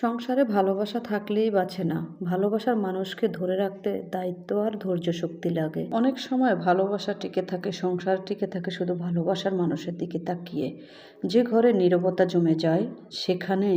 সংসারে ভালোবাসা থাকলেই বাঁচে না। ভালোবাসার মানুষকে ধরে রাখতে দায়িত্ব আর ধৈর্য শক্তি লাগে। অনেক সময় ভালোবাসা টিকে থাকে, সংসার টিকে থাকে শুধু ভালোবাসার মানুষের দিকে তাকিয়ে। যে ঘরে নীরবতা জমে যায় সেখানে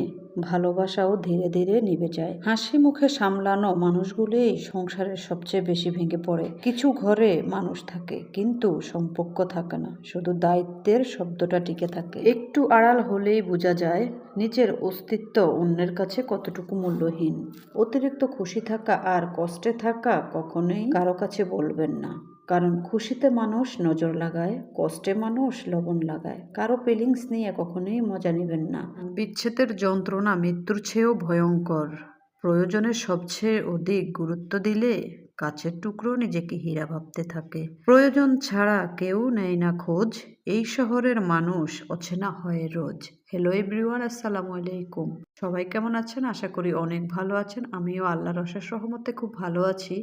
ভালোবাসাও ধীরে ধীরে নিভে যায়। হাসি মুখে সামলানো মানুষগুলোই সংসারের সবচেয়ে বেশি ভেঙে পড়ে। কিছু ঘরে মানুষ থাকে কিন্তু সম্পর্ক থাকে না, শুধু দায়িত্বের শব্দটা টিকে থাকে। একটু আড়াল হলেই বোঝা যায় নিজের অস্তিত্ব অন্যের কাছে কতটুকু মূল্যহীন। অতিরিক্ত খুশি থাকা আর কষ্টে থাকা কখনোই কারো কাছে বলবেন না, কারণ খুশিতে মানুষ নজর লাগায়, কষ্টে মানুষ লবণ লাগায়। কারো ফিলিংস নিয়ে কখনোই মজা নেবেন না। বিচ্ছেদের যন্ত্রণা মৃত্যুর চেয়েও ভয়ঙ্কর। প্রয়োজনে সবচেয়ে অধিক গুরুত্ব দিলে কাছের টুকরো নিজেকে হীরা ভাবতে থাকে। প্রয়োজন ছাড়া কেউ নেয় না খোঁজ, এই শহরের মানুষ অচেনা হয় রোজ। হ্যালো এভরিওয়ান, আসসালামু আলাইকুম। সবাই কেমন আছেন? আশা করি অনেক ভালো আছেন। আমিও আল্লাহর অশেষ রহমতে খুব ভালো আছি।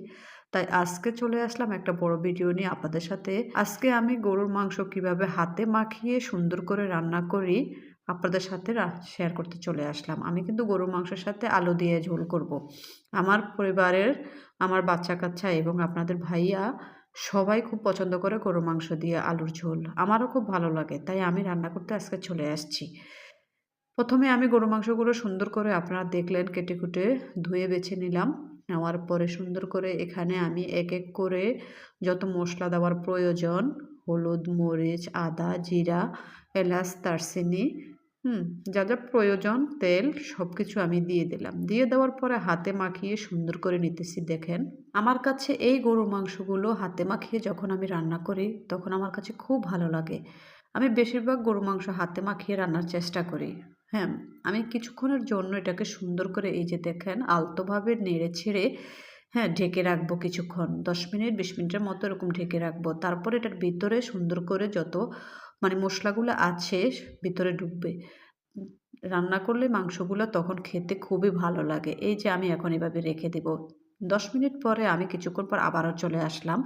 তাই আজকে চলে আসলাম একটা বড় ভিডিও নিয়ে আপনাদের সাথে। আজকে আমি গরুর মাংস কিভাবে হাতে মাখিয়ে সুন্দর করে রান্না করি আপনাদের সাথে শেয়ার করতে চলে আসলাম। আমি কিন্তু গরুর মাংসের সাথে আলু দিয়ে ঝোল করব। আমার পরিবারের, আমার বাচ্চা কাচ্চা এবং আপনাদের ভাইয়া সবাই খুব পছন্দ করে গরুর মাংস দিয়ে আলুর ঝোল। আমারও খুব ভালো লাগে, তাই আমি রান্না করতে আজকে চলে আসছি। প্রথমে আমি গরুর মাংসগুলো সুন্দর করে, আপনারা দেখলেন, কেটে কুটে ধুয়ে বেছে নিলাম। নেওয়ার পরে সুন্দর করে এখানে আমি এক এক করে যত মশলা দেওয়ার প্রয়োজন, হলুদ, মরিচ, আদা, জিরা, এলাচ, দারচিনি, যা যা প্রয়োজন, তেল, সব কিছু আমি দিয়ে দিলাম। দিয়ে দেওয়ার পরে হাতে মাখিয়ে সুন্দর করে নিতেছি। দেখেন, আমার কাছে এই গরুর মাংসগুলো হাতে মাখিয়ে যখন আমি রান্না করি তখন আমার কাছে খুব ভালো লাগে। আমি বেশিরভাগ গরুর মাংস হাতে মাখিয়ে রান্নার চেষ্টা করি। হ্যাঁ, আমি কিছুক্ষণের জন্য এটাকে সুন্দর করে, এই যে দেখেন, আলতোভাবে নেড়ে ছেড়ে ঢেকে রাখবো কিছুক্ষণ, 10 মিনিট 20 মিনিটের মতো এরকম ঢেকে রাখবো। তারপর এটার ভিতরে সুন্দর করে যত মশলাগুলো আছে ভিতরে ঢুকবে। রান্না করলে মাংসগুলো তখন খেতে খুবই ভালো লাগে। এই যে আমি এখন এভাবে রেখে দেব। 10 মিনিট পরে আমি কিছুক্ষণ পর আবারও চলে আসলাম।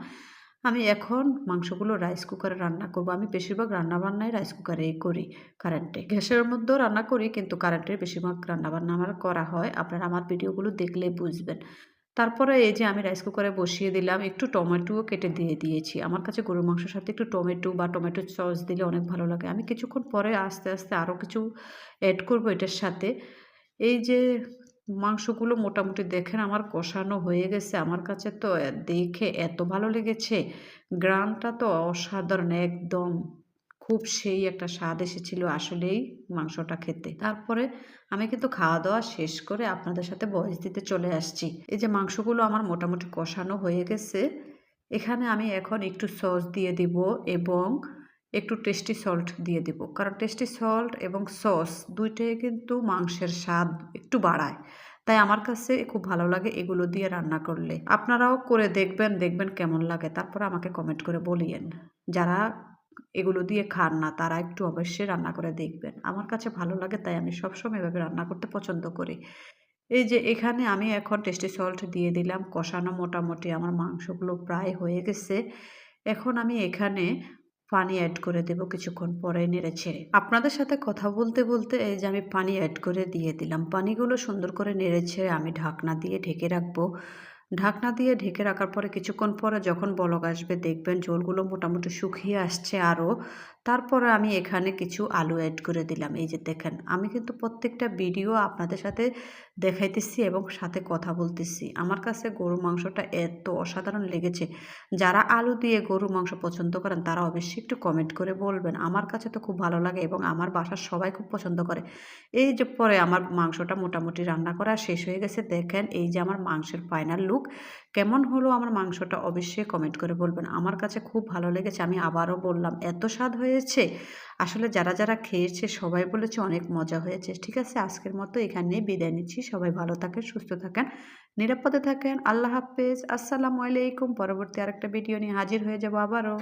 আমি এখন মাংসগুলো রাইস কুকারে রান্না করব। আমি বেশিরভাগ রান্নাবান্নাই রাইস কুকারেই করি, কারেন্টে। গ্যাসের মধ্যেও রান্না করি কিন্তু কারেন্টের বেশিরভাগ রান্নাবান্না আমার করা হয়। আপনারা আমার ভিডিওগুলো দেখলে বুঝবেন। তারপরে এই যে আমি রাইস কুকারে বসিয়ে দিলাম, একটু টমেটোও কেটে দিয়ে দিয়েছি। আমার কাছে গরুর মাংসের সাথে একটু টমেটো বা টমেটো সস দিলে অনেক ভালো লাগে। আমি কিছুক্ষণ পরে আস্তে আস্তে আরও কিছু অ্যাড করব এটার সাথে। এই যে মাংসগুলো মোটামুটি দেখেন আমার কষানো হয়ে গেছে। আমার কাছে তো দেখে এত ভালো লেগেছে। গ্রানটা তো অসাধারণ, একদম খুব সেই একটা স্বাদ এসেছিল আসলেই মাংসটা খেতে। তারপরে আমি কিন্তু খাওয়া দাওয়া শেষ করে আপনাদের সাথে ভয়েস দিতে চলে আসছি। এই যে মাংসগুলো আমার মোটামুটি কষানো হয়ে গেছে। এখানে আমি এখন একটু সস দিয়ে দিব এবং একটু টেস্টি সল্ট দিয়ে দিব, কারণ টেস্টি সল্ট এবং সস দুইটাই কিন্তু মাংসের স্বাদ একটু বাড়ায়। তাই আমার কাছে খুব ভালো লাগে এগুলো দিয়ে রান্না করলে। আপনারাও করে দেখবেন, দেখবেন কেমন লাগে। তারপর আমাকে কমেন্ট করে বলিয়েন। যারা এগুলো দিয়ে খান না তারা একটু অবশ্যই রান্না করে দেখবেন। আমার কাছে ভালো লাগে, তাই আমি সবসময় এভাবে রান্না করতে পছন্দ করি। এই যে এখানে আমি এখন টেস্টি সল্ট দিয়ে দিলাম। কষানো মোটামুটি আমার মাংসগুলো প্রায় হয়ে গেছে। এখন আমি এখানে পানি অ্যাড করে দেব কিছুক্ষণ পরে নেড়ে ছেড়ে। আপনাদের সাথে কথা বলতে বলতে এই যে আমি পানি অ্যাড করে দিয়ে দিলাম। পানিগুলো সুন্দর করে নেড়ে ছেড়ে আমি ঢাকনা দিয়ে ঢেকে রাখবো। ঢাকনা দিয়ে ঢেকে রাখার পরে কিছুক্ষণ পরে যখন বলক আসবে, দেখবেন ঝোলগুলো মোটামুটি শুকিয়ে আসছে আরও। তারপরে আমি এখানে কিছু আলু অ্যাড করে দিলাম। এই যে দেখেন, আমি কিন্তু প্রত্যেকটা ভিডিও আপনাদের সাথে দেখাইতেছি এবং সাথে কথা বলতেছি। আমার কাছে গরুর মাংসটা এত অসাধারণ লেগেছে। যারা আলু দিয়ে গরুর মাংস পছন্দ করেন তারা অবশ্যই একটু কমেন্ট করে বলবেন। আমার কাছে তো খুব ভালো লাগে এবং আমার বাসার সবাই খুব পছন্দ করে। এই যে পরে আমার মাংসটা মোটামুটি রান্না করা শেষ হয়ে গেছে। দেখেন এই যে আমার মাংসের ফাইনাল লুক কেমন হলো আমার মাংসটা, অবশ্যই কমেন্ট করে বলবেন। আমার কাছে খুব ভালো লেগেছে। আমি আবারও বললাম, এত স্বাদ হয়েছে। আসলে যারা যারা খেয়েছে সবাই বলেছে অনেক মজা হয়েছে। ঠিক আছে, আজকের মতো এখানেই বিদায় নিচ্ছি। সবাই ভালো থাকেন, সুস্থ থাকেন, নিরাপদে থাকেন। আল্লাহ হাফেজ, আসসালামু আলাইকুম। পরবর্তী আরেকটা ভিডিও নিয়ে হাজির হয়ে যাবো আবারও।